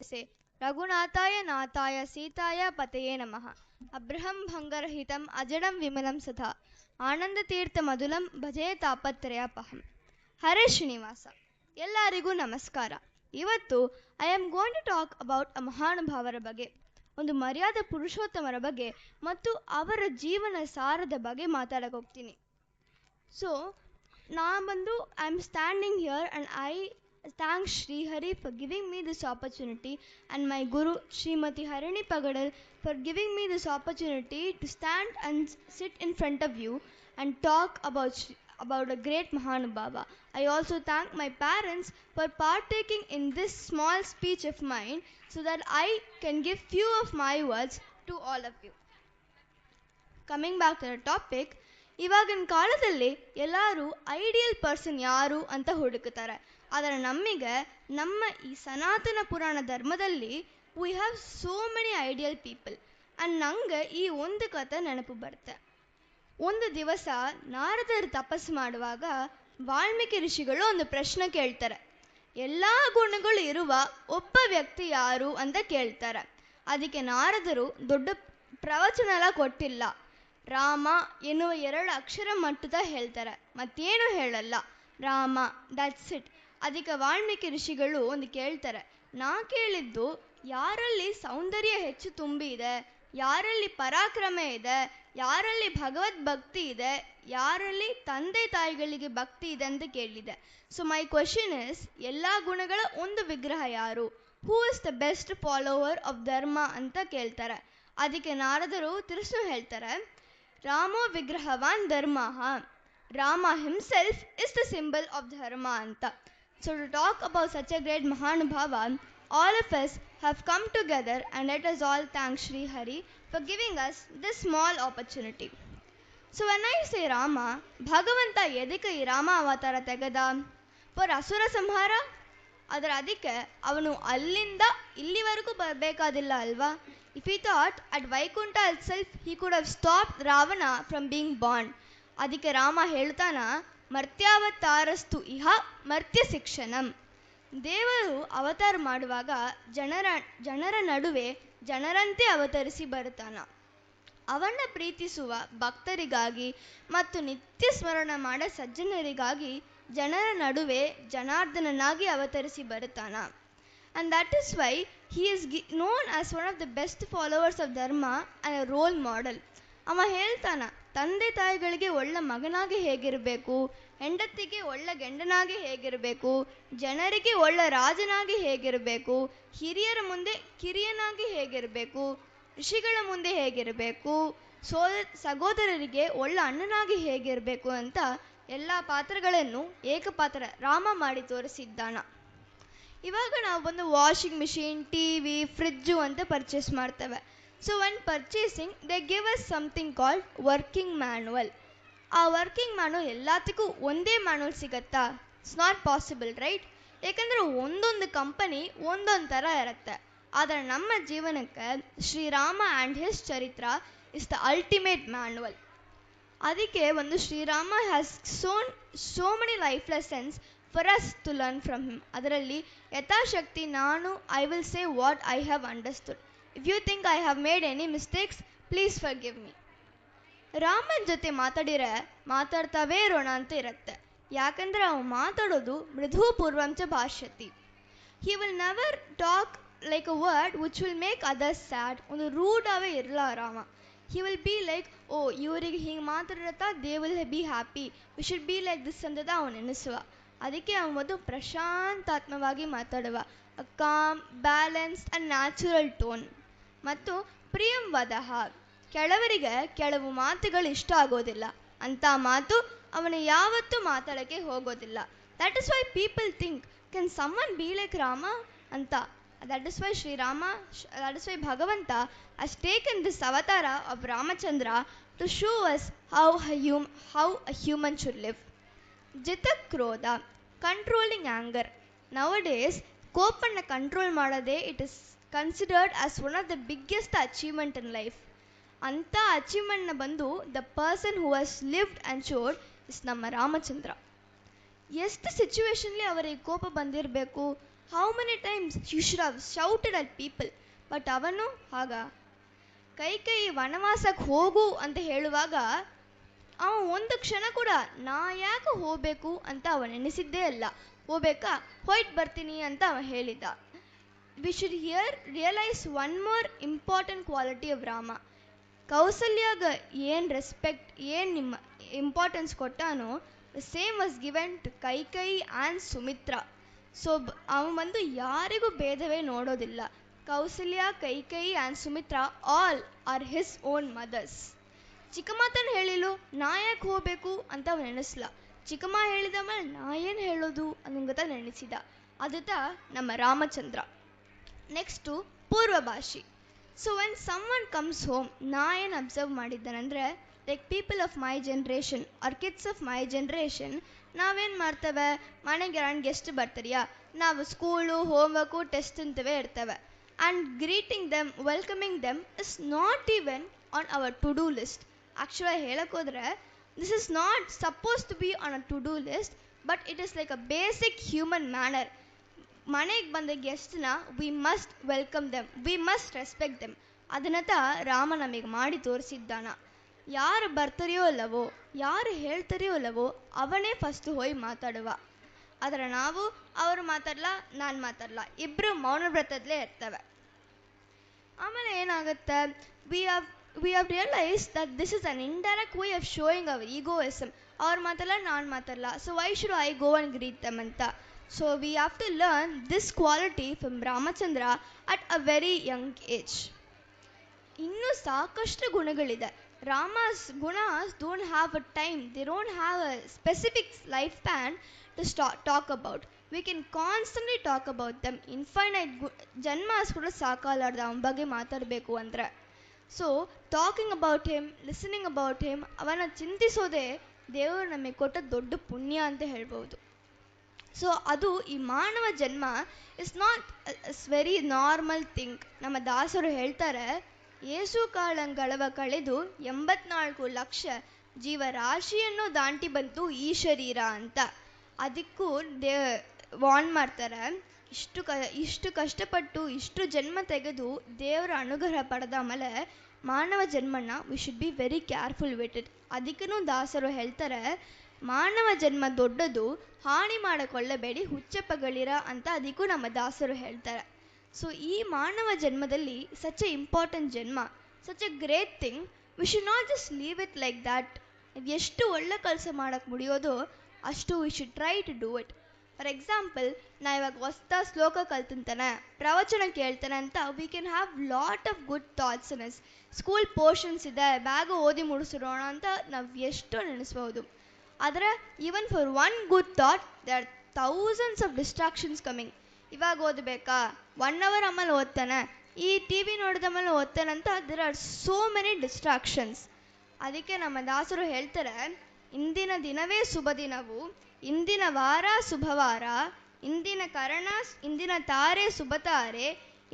से रघुनाथाय नाथाय सीताय पतये नमः अब्रहं भंगरहितम् अजडं विमलं सदा आनंदतीर्थमधुलं ಭಜೆ ತಾಪತ್ರಯಾಪಹಂ. ಹರೇ ಶ್ರೀನಿವಾಸ. ಎಲ್ಲರಿಗೂ ನಮಸ್ಕಾರ. ಇವತ್ತು I am going to talk about a ಮಹಾನುಭಾವರ ಬಗ್ಗೆ, ಒಂದು ಮರ್ಯಾದ ಪುರುಷೋತ್ತಮರ ಬಗ್ಗೆ ಮತ್ತು ಅವರ ಜೀವನ ಸಾರದ ಬಗ್ಗೆ ಮಾತಾಡಕ್ಕೆ ಹೋಗ್ತೀನಿ. So I am standing here and I thank Sri Hari for giving me this opportunity and my Guru Srimati Harini Pagadal for giving me this opportunity to stand and sit in front of you and talk about a great Mahanubhava. I also thank my parents for partaking in this small speech of mine so that I can give few of my words to all of you. Coming back to the topic, ಇವಾಗಿನ ಕಾಲದಲ್ಲಿ ಎಲ್ಲರೂ ideal person ಯಾರು ಅಂತ ಹುಡುಕುತ್ತಾರೆ. ಆದರೆ ನಮಗೆ ನಮ್ಮ ಈ ಸನಾತನ ಪುರಾಣ ಧರ್ಮದಲ್ಲಿ we have so many ideal people. And ನಂಗೆ ಈ ಒಂದು ಕಥೆ ನೆನಪು ಬರುತ್ತೆ. ಒಂದು ದಿವಸ ನಾರದರು ತಪಸ್ಸು ಮಾಡುವಾಗ ವಾಲ್ಮೀಕಿ ಋಷಿಗಳು ಒಂದು ಪ್ರಶ್ನೆ ಕೇಳ್ತಾರೆ. ಎಲ್ಲ ಗುಣಗಳು ಇರುವ ಒಬ್ಬ ವ್ಯಕ್ತಿ ಯಾರು ಅಂತ ಕೇಳ್ತಾರೆ. ಅದಕ್ಕೆ ನಾರದರು ದೊಡ್ಡ ಪ್ರವಚನ ಎಲ್ಲ ಕೊಟ್ಟಿಲ್ಲ. ರಾಮ ಎನ್ನುವ 2 ಅಕ್ಷರ ಮಟ್ಟದ ಹೇಳ್ತಾರೆ, ಮತ್ತೇನು ಹೇಳಲ್ಲ. Rama, that's it. ಅದಕ್ಕೆ ವಾಲ್ಮೀಕಿ ಋಷಿಗಳು ಒಂದು ಕೇಳ್ತಾರೆ, ನಾ ಕೇಳಿದ್ದು ಯಾರಲ್ಲಿ ಸೌಂದರ್ಯ ಹೆಚ್ಚು ತುಂಬಿ ಇದೆ, ಯಾರಲ್ಲಿ ಪರಾಕ್ರಮ ಇದೆ, ಯಾರಲ್ಲಿ ಭಗವದ್ ಭಕ್ತಿ ಇದೆ, ಯಾರಲ್ಲಿ ತಂದೆ ತಾಯಿಗಳಿಗೆ ಭಕ್ತಿ ಇದೆ ಅಂತ ಕೇಳಿದೆ. ಸೊ ಮೈ ಕ್ವಶನ್ ಇಸ್, ಎಲ್ಲ ಗುಣಗಳ ಒಂದು ವಿಗ್ರಹ ಯಾರು? Who is the best follower of ಧರ್ಮ ಅಂತ ಕೇಳ್ತಾರೆ. ಅದಕ್ಕೆ ನಾರದರು ತಿರ್ಸು ಹೇಳ್ತಾರೆ, ರಾಮೋ ವಿಗ್ರಹವಾನ್ ಧರ್ಮ, Rama himself is the symbol of ಧರ್ಮ ಅಂತ. So to talk about such a great Mahanubhava, all of us have come together and let us all thank Sri Hari for giving us this small opportunity. So when I say Rama, ಭಗವಂತ ಎದಕ್ಕೆ ಈ ರಾಮ ಅವತಾರ ತೆಗೆದ? For ಅಸುರ ಸಂಹಾರ? ಆದರೆ ಅದಕ್ಕೆ ಅವನು ಅಲ್ಲಿಂದ ಇಲ್ಲಿವರೆಗೂ ಬರಬೇಕಾದಿಲ್ಲ ಅಲ್ವಾ? If he thought at Vaikunta itself he could have stopped Ravana from being born. ಅದಕ್ಕೆ ರಾಮ ಹೇಳ್ತಾನ, ಮರ್ತ್ಯಾವತಾರಸ್ತು ಇಹ ಮರ್ತ್ಯ ಶಿಕ್ಷಣಂ. ದೇವರು ಅವತಾರ ಮಾಡುವಾಗ ಜನರ ನಡುವೆ ಜನರಂತೆ ಅವತರಿಸಿ ಬರುತ್ತಾನ. ಅವನ್ನ ಪ್ರೀತಿಸುವ ಭಕ್ತರಿಗಾಗಿ ಮತ್ತು ನಿತ್ಯ ಸ್ಮರಣ ಮಾಡೋ ಸಜ್ಜನರಿಗಾಗಿ ಜನರ ನಡುವೆ ಜನಾರ್ದನನಾಗಿ ಅವತರಿಸಿ ಬರುತ್ತಾನ. And that is why he is known as one of the best followers of dharma and a role model. ಅವ ಹೇಳ್ತಾನ, ತಂದೆ ತಾಯಿಗಳಿಗೆ ಒಳ್ಳೆ ಮಗನಾಗಿ ಹೇಗಿರಬೇಕು, ಹೆಂಡತಿಗೆ ಒಳ್ಳೆ ಗಂಡನಾಗಿ ಹೇಗಿರಬೇಕು, ಜನರಿಗೆ ಒಳ್ಳೆ ರಾಜನಾಗಿ ಹೇಗಿರಬೇಕು, ಹಿರಿಯರ ಮುಂದೆ ಕಿರಿಯನಾಗಿ ಹೇಗಿರಬೇಕು, ಋಷಿಗಳ ಮುಂದೆ ಹೇಗಿರಬೇಕು, ಸಹೋದರರಿಗೆ ಒಳ್ಳೆ ಅಣ್ಣನಾಗಿ ಹೇಗಿರಬೇಕು ಅಂತ ಎಲ್ಲ ಪಾತ್ರಗಳನ್ನು ಏಕಪಾತ್ರ ರಾಮ ಮಾಡಿ ತೋರಿಸಿದ್ದಾನ. ಇವಾಗ ನಾವು ಒಂದು ವಾಷಿಂಗ್ ಮಿಷಿನ್, ಟಿವಿ, ಫ್ರಿಜ್ಜು ಅಂತ ಪರ್ಚೇಸ್ ಮಾಡ್ತೇವೆ. So when purchasing they give us something called working manual. ಆ ವರ್ಕಿಂಗ್ ಮ್ಯಾನ್ಯುವಲ್ ಎಲ್ಲದಕ್ಕೂ ಒಂದೇ ಮ್ಯಾನ್ಯುವಲ್ ಸಿಗತ್ತಾ? It's not possible, right? ಯಾಕಂದರೆ ಒಂದೊಂದು ಕಂಪನಿ ಒಂದೊಂದು ಥರ ಇರುತ್ತೆ. ಆದರೆ ನಮ್ಮ ಜೀವನಕ್ಕೆ Shriram and his ಚರಿತ್ರ is the ultimate manual. ಅದಕ್ಕೆ ಒಂದು Shriram has so many life lessons for us to learn from him. ಅದರಲ್ಲಿ ಯಥಾಶಕ್ತಿ ನಾನು I will say what I have understood. If you think I have made any mistakes, please forgive me. ರಾಮನ ಜೊತೆ ಮಾತಾಡ್ತಾವೇ ಇರೋಣ ಅಂತ ಇರುತ್ತೆ. ಯಾಕಂದರೆ ಅವನು ಮಾತಾಡೋದು ಮೃದುಪೂರ್ವಂಚ ಭಾಷತಿ. He will never talk like a word which will make others sad. ಒಂದು ರೂಡಾಗೇ ಇರಲ್ಲ Rama. He will be like, oh ಇವರಿಗೆ ಹಿಂಗೆ ಮಾತಾಡಿರತ್ತಾ, they will be happy, we should be like this ಅಂತದ ಅವನು ನೆನೆಸುವ. ಅದಕ್ಕೆ ಅವನು ಪ್ರಶಾಂತಾತ್ಮವಾಗಿ ಮಾತಾಡುವ, a calm, balanced and natural tone. ಮತ್ತು ಪ್ರಿಯಂ ವದಹ, ಕೆಲವರಿಗೆ ಕೆಲವು ಮಾತುಗಳು ಇಷ್ಟ ಆಗೋದಿಲ್ಲ, ಅಂಥ ಮಾತು ಅವನು ಯಾವತ್ತೂ ಮಾತಾಡೋಕ್ಕೆ ಹೋಗೋದಿಲ್ಲ. That is why people think, can someone be like Rama ಅಂತ. That is why that is why ಭಗವಂತ has taken this avatar of Ramachandra to show us how a human should live. ಜಿತಕ್ರೋಧ, ಕಂಟ್ರೋಲಿಂಗ್ ಆ್ಯಂಗರ್. ನವಡೇಸ್ ಕೋಪನ್ನು ಕಂಟ್ರೋಲ್ ಮಾಡೋದೇ it is considered as one of the biggest achievement in life. ಅಂಥ ಅಚೀವ್ಮೆಂಟ್ನ ಬಂದು the person who has lived and showed is ನಮ್ಮ ರಾಮಚಂದ್ರ. ಎಷ್ಟು ಸಿಚುವೇಶನ್ಲಿ ಅವರಿಗೆ ಕೋಪ ಬಂದಿರಬೇಕು? How many times you should have shouted at people. But ಅವನು ಆಗ ಕೈ ವನವಾಸಕ್ಕೆ ಹೋಗು ಅಂತ ಹೇಳುವಾಗ ಅವ ಒಂದು ಕ್ಷಣ ಕೂಡ ನಾ ಯಾಕೆ ಹೋಗ್ಬೇಕು ಅಂತ ಅವ ನೆನೆಸಿದ್ದೇ ಅಲ್ಲ. ಹೋಗ್ಬೇಕಾ, ಹೋಯ್ತು ಬರ್ತೀನಿ ಅಂತ ಅವ ಹೇಳಿದ್ದ. We should realise one more important quality of Rama. ಕೌಸಲ್ಯಾಗ ಏನು ರೆಸ್ಪೆಕ್ಟ್, ಏನು ನಿಮ್ಮ ಇಂಪಾರ್ಟೆನ್ಸ್ ಕೊಟ್ಟಾನೋ, the same was given to Kaikeyi and Sumitra. So ಅವ ಬಂದು ಯಾರಿಗೂ ಭೇದವೇ ನೋಡೋದಿಲ್ಲ. Kausalya, Kaikeyi and Sumitra all are his own mothers. ಚಿಕ್ಕಮ್ಮ ತಾನು ಹೇಳಿಲು, ನಾ ಯಾಕೆ ಹೋಗ್ಬೇಕು ಅಂತ ಅವ ನೆನೆಸ್ಲ. ಚಿಕ್ಕಮ್ಮ ಹೇಳಿದ ಮೇಲೆ ನಾ ಏನು ಹೇಳೋದು ಅನ್ನೋಂಗತ ನೆನೆಸಿದ. ಅದುತ ನಮ್ಮ ರಾಮಚಂದ್ರ. ನೆಕ್ಸ್ಟು ಪೂರ್ವಭಾಷಿ. So when someone comes home, ನಾ ಏನು ಅಬ್ಸರ್ವ್ ಮಾಡಿದ್ದೇನೆಂದರೆ, like people of my generation are kids of my generation, ನಾವೇನು ಮಾಡ್ತೇವೆ, ಮನೆಗೆ ಯಾರು ಗೆಸ್ಟ್ ಬರ್ತಾರಿಯಾ, ನಾವು ಸ್ಕೂಲು, ಹೋಮ್ವರ್ಕು, ಟೆಸ್ಟ್ ಅಂತವೇ ಇರ್ತವೆ. And greeting them, welcoming them is not even on our to do list. ಆ್ಯಕ್ಚುಲಾಗಿ ಹೇಳೋಕ್ಕೋದ್ರೆ this is not suppose to be on a to do list, but it is like a basic human manner. ಮನೆಗೆ ಬಂದ ಗೆಸ್ಟ್ನ we must welcome them, we must respect them. ಅದನ್ನತ ರಾಮ ನಮಗೆ ಮಾಡಿ ತೋರಿಸಿದ್ದಾನ. ಯಾರು ಬರ್ತಾರೆಯೋ ಅಲ್ಲವೋ, ಯಾರು ಹೇಳ್ತಾರೆಯೋ ಅಲ್ಲವೋ ಅವನೇ ಫಸ್ಟು ಹೋಗಿ ಮಾತಾಡುವ. ಆದರೆ ನಾವು ಅವರು ಮಾತಾಡಲ್ಲ, ನಾನು ಮಾತಾಡಲ್ಲ, ಇಬ್ಬರು ಮೌನ ವ್ರತದಲ್ಲೇ ಇರ್ತವೆ. ಆಮೇಲೆ ಏನಾಗುತ್ತೆ, we have realise that this is an indirect way of showing our egoism. ಅವ್ರು ಮಾತಾಡಲ್ಲ, ನಾನು ಮಾತಾಡಲ್ಲ, so why should I go and greet them ಅಂತ. So we have to learn this quality from Ramachandra at a very young age. ಇನ್ನೂ ಸಾಕಷ್ಟು ಗುಣಗಳಿದೆ. Rama's gunas don't have a time, they don't have a specific life span to talk about. We can constantly talk about them. Infinite ಜನ್ಮಾಸ್ ಕೂಡ ಸಾಕಾಲಾರ್ದ ಅವನ ಬಗ್ಗೆ ಮಾತಾಡಬೇಕು ಅಂದರೆ. So talking about him, listening about him, ಅವನ ಚಿಂತಿಸೋದೇ ದೇವರು ನಮಗೆ ಕೊಟ್ಟ ದೊಡ್ಡ ಪುಣ್ಯ ಅಂತ ಹೇಳ್ಬೋದು. ಸೊ ಅದು ಈ ಮಾನವ ಜನ್ಮ is not very normal thing. ನಮ್ಮ ದಾಸರು ಹೇಳ್ತಾರೆ, ಏಸು ಕಾಳಂಗಳವ ಕಳೆದು 84 ಲಕ್ಷ ಜೀವರಾಶಿಯನ್ನು ದಾಟಿ ಬಂತು ಈ ಶರೀರ ಅಂತ. ಅದಕ್ಕೂ ವಾರ್ನ್ ಮಾಡ್ತಾರೆ, ಇಷ್ಟು ಕಷ್ಟಪಟ್ಟು ಇಷ್ಟು ಜನ್ಮ ತೆಗೆದು ದೇವರ ಅನುಗ್ರಹ ಪಡೆದ ಮೇಲೆ ಮಾನವ ಜನ್ಮನ we should be very careful with it. ಅದಕ್ಕೂ ದಾಸರು ಹೇಳ್ತಾರೆ, ಮಾನವ ಜನ್ಮ ದೊಡ್ಡದು, ಹಾನಿ ಮಾಡಿಕೊಳ್ಳಬೇಡಿ, ಹುಚ್ಚಪ್ಪಗಳಿರ ಅಂತ ಅದಕ್ಕೂ ನಮ್ಮ ದಾಸರು ಹೇಳ್ತಾರೆ. ಸೊ ಈ ಮಾನವ ಜನ್ಮದಲ್ಲಿ ಸಚ್ ಎ ಇಂಪಾರ್ಟೆಂಟ್ ಜನ್ಮ, such a great thing, we should not just leave it like that. ಎಷ್ಟು ಒಳ್ಳೆ ಕೆಲಸ ಮಾಡೋಕ್ಕೆ ಮುಡಿಯೋದೋ ಅಷ್ಟು we should try to do it. For example, ನಾ ಇವಾಗ ಹೊಸ್ತಾ ಶ್ಲೋಕ ಕಲ್ತಿಂತಾನೆ, ಪ್ರವಚನ ಕೇಳ್ತಾನೆ ಅಂತ we can have lot of good thoughts in us. School portions ಇದೆ, ಬೇಗ ಓದಿ ಮುಡಿಸಿರೋಣ ಅಂತ ನಾವು ಎಷ್ಟೋ ನೆನೆಸ್ಬೋದು. ಆದರೆ even for one good thought they are thousands of distractions coming. ಇವಾಗ ಓದಬೇಕಾ, 1 hour ಆಮೇಲೆ ಓದ್ತಾನೆ, ಈ ಟಿ ವಿ ನೋಡಿದ ಮೇಲೆ ಓದ್ತಾನೆ ಅಂತ there are so many distractions. ಅದಕ್ಕೆ ನಮ್ಮ ದಾಸರು ಹೇಳ್ತಾರೆ, ಇಂದಿನ ದಿನವೇ ಶುಭ ದಿನವು, ಇಂದಿನ ವಾರ ಶುಭವಾರ, ಇಂದಿನ ತಾರೆ ಶುಭ ತಾರೆ,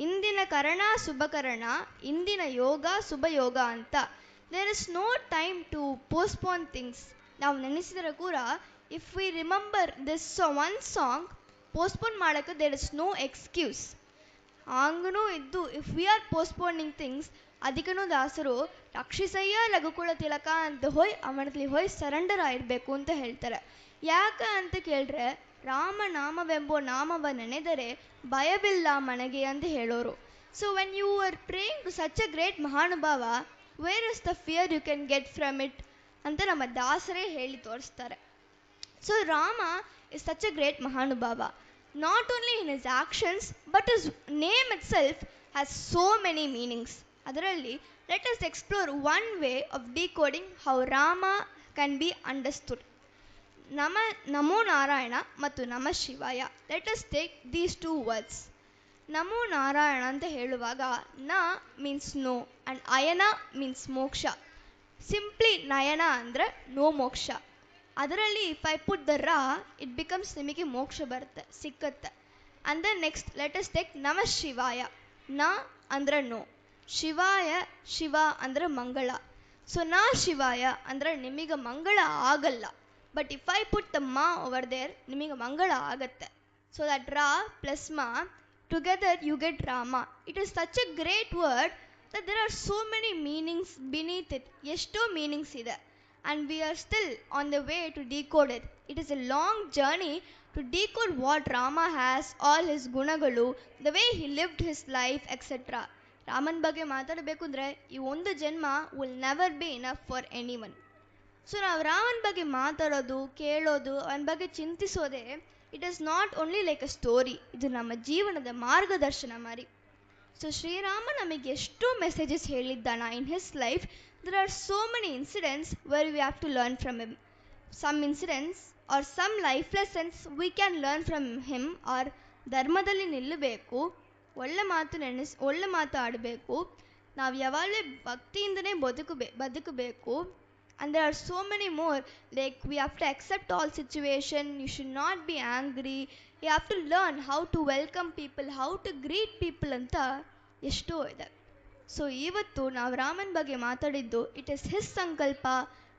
ಇಂದಿನ ಕರಣ ಶುಭಕರಣ, ಇಂದಿನ ಯೋಗ ಶುಭ ಯೋಗ ಅಂತ. There is no time to postpone things. ನಾವು ನೆನೆಸಿದ್ರೆ ಕೂಡ if we remember this one song, postpone ಮಾಡೋಕ್ಕೆ ದೇರ್ ಇಸ್ ನೋ ಎಕ್ಸ್ಕ್ಯೂಸ್. ಹಂಗೂ ಇದ್ದು if we are postponing things, ಅದಕ್ಕೂ ದಾಸರು ರಕ್ಷಿಸಯ್ಯ ರಘುಕುಲ ತಿಲಕ ಅಂತ ಅವನಲ್ಲಿ ಸರೆಂಡರ್ ಆಗಿರಬೇಕು ಅಂತ ಹೇಳ್ತಾರೆ. ಯಾಕೆ ಅಂತ ಕೇಳಿದ್ರೆ, ರಾಮನಾಮವೆಂಬೋ ನಾಮವ ನೆನೆದರೆ ಭಯವಿಲ್ಲ ಮನೆಗೆ ಅಂತ ಹೇಳೋರು. So when you are praying to such a great ಮಹಾನುಭಾವ, where is the fear you can get from it ಅಂತ ನಮ್ಮ ದಾಸರೇ ಹೇಳಿ ತೋರಿಸ್ತಾರೆ. So Rama is such a great ಮಹಾನುಭಾವ, not only in his actions but his name itself has so many meanings. ಅದರಲ್ಲಿ let us explore one way of decoding how Rama can be understood. ನಮೋ ನಾರಾಯಣ ಮತ್ತು ನಮ ಶಿವಾಯ. Let us take these 2 words. ನಮೋ ನಾರಾಯಣ ಅಂತ ಹೇಳುವಾಗ ನ ಮೀನ್ಸ್ ನೋ ಆ್ಯಂಡ್ ಅಯನ ಮೀನ್ಸ್ ಮೋಕ್ಷ. ಸಿಂಪ್ಲಿ ನಯನ ಅಂದರೆ ನೋ ಮೋಕ್ಷ. ಅದರಲ್ಲಿ ಇಫ್ ಐ ಪುಟ್ ದ ರಾ, ಇಟ್ ಬಿಕಮ್ಸ್ ನಿಮಗೆ ಮೋಕ್ಷ ಬರುತ್ತೆ, ಸಿಕ್ಕತ್ತೆ. And then next let us take ನಮ ಶಿವಾಯ. ನ ಅಂದರೆ ನೋ, ಶಿವಾಯ ಶಿವ ಅಂದರೆ ಮಂಗಳ. ಸೊ ನ ಶಿವಾಯ ಅಂದರೆ ನಿಮಗೆ ಮಂಗಳ ಆಗಲ್ಲ, but if I put the ಮಾ ಓವರ್ ದೇರ್ ನಿಮಗೆ ಮಂಗಳ ಆಗತ್ತೆ. So that Ra plus Ma, together you get Rama. It is such a great word that there are so many meanings beneath it. Esto meanings ide. And we are still on the way to decode it. It is a long journey to decode what Rama has, all his gunagalu, the way he lived his life, etc. Raman ಬಗ್ಗೆ ಮಾತಾಡಬೇಕು ಅಂದರೆ ಈ ಒಂದು ಜನ್ಮ will never be enough for anyone. So ನಾವು ರಾಮನ ಬಗ್ಗೆ ಮಾತಾಡೋದು, ಕೇಳೋದು, ಅವನ ಬಗ್ಗೆ ಚಿಂತಿಸೋದೇ, it is not only like a story, ಇದು ನಮ್ಮ ಜೀವನದ ಮಾರ್ಗದರ್ಶನ ಮಾರಿ. ಸೊ ಶ್ರೀರಾಮ ನಮಗೆ ಎಷ್ಟೋ messages ಹೇಳಿದ್ದಾನ in his life. There are so many incidents where we have to learn from him. Some incidents R some life lessons we can learn from him. R ಧರ್ಮದಲ್ಲಿ ನಿಲ್ಲಬೇಕು, ಒಳ್ಳೆ ಮಾತು ಆಡಬೇಕು, ನಾವು ಯಾವಾಗಲೂ ಭಕ್ತಿಯಿಂದನೇ ಬದುಕಬೇಕು. And there are so many more, like we have to accept all situation, you should not be angry, you have to learn how to welcome people, how to greet people ಅಂತ ಎಷ್ಟೋ ಇದೆ. ಸೊ ಇವತ್ತು ನಾವು ರಾಮನ ಬಗ್ಗೆ ಮಾತಾಡಿದ್ದು, it is his ಸಂಕಲ್ಪ,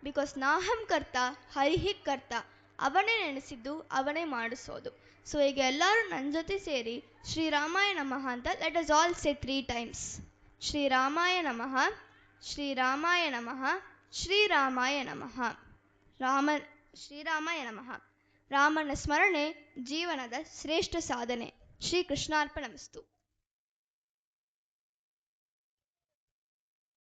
because ನಾಹಂ ಕರ್ತ ಹರಿಹಿ ಕರ್ತ, ಅವನೇ ನೆನೆಸಿದ್ದು ಅವನೇ ಮಾಡಿಸೋದು. ಸೊ ಈಗ ಎಲ್ಲರೂ ನನ್ನ ಜೊತೆ ಸೇರಿ ಶ್ರೀರಾಮಾಯ ನಮಃ ಅಂತ ಲೆಟ್ ಅಸ್ ಆಲ್ ಸೇ 3 times. ಶ್ರೀರಾಮಾಯ ನಮಃ, ಶ್ರೀರಾಮಾಯ ನಮಃ, ಶ್ರೀರಾಮಾಯ ನಮಃ. ಶ್ರೀರಾಮಾಯ ನಮಃ. ರಾಮನ ಸ್ಮರಣೆ ಜೀವನದ ಶ್ರೇಷ್ಠ ಸಾಧನೆ. ಶ್ರೀಕೃಷ್ಣಾರ್ಪಣಮಸ್ತು.